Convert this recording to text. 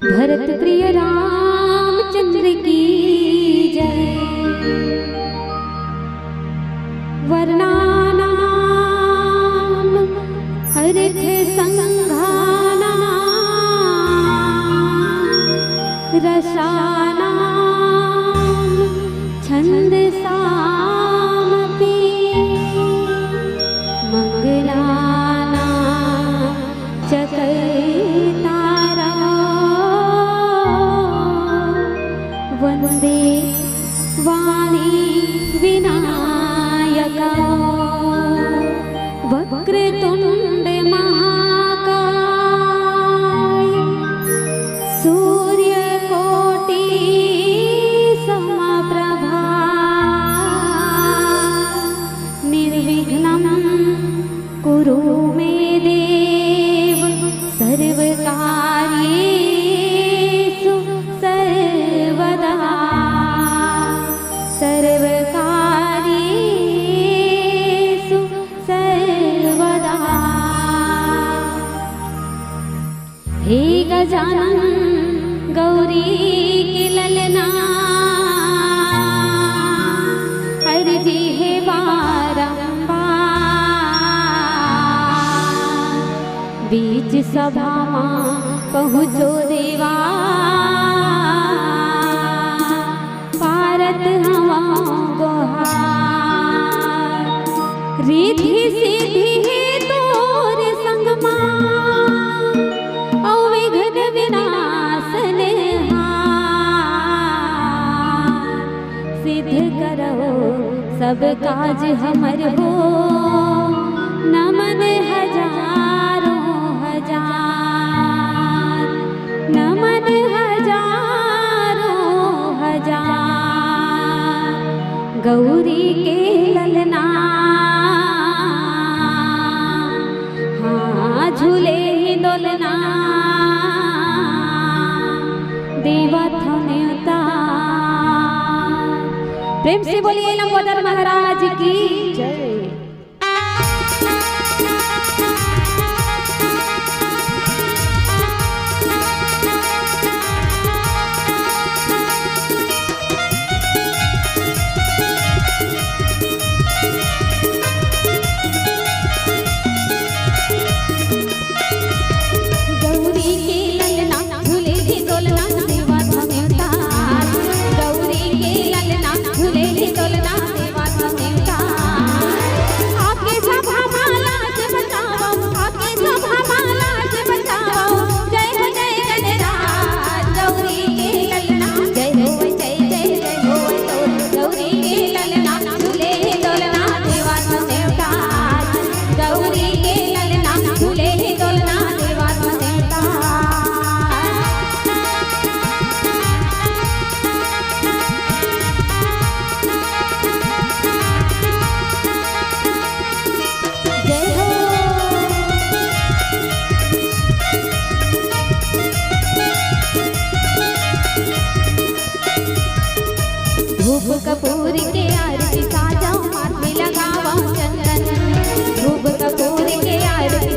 भरत प्रिय रामचंद्र की जय। वर्णानाम अर्थ संघानाम रसानाम छंदसामपि मंगलानां च कर्तारा वन्दे वाणी विनायका वक्रतुंड महाकाय सूर्यकोटि समप्रभा निर्विघ्नं कुरु मे देव सर्वकार्येषु सर्वदा सर्वकार्येषु सर्वदा। हे गजानन गौरी के ललना अर्जी है बारंबार बीच सभा मां पहुँचो देवा पारत हवा गोहार रिद्धि सिद्धि है तोर संग मां अविघ्न विनाशन हार सिद्ध करो सब काज हमर हो नमन हजारों हजार नमन हजारों हजार गौरी के ललना हाँ झूले दोलना देवा थाने उतार। प्रेम से बोलिए लंबोदर महाराज की जय। धूप कपूर के आरती साजाओ माथे लगाओ चंदन धूप कपूर के आरती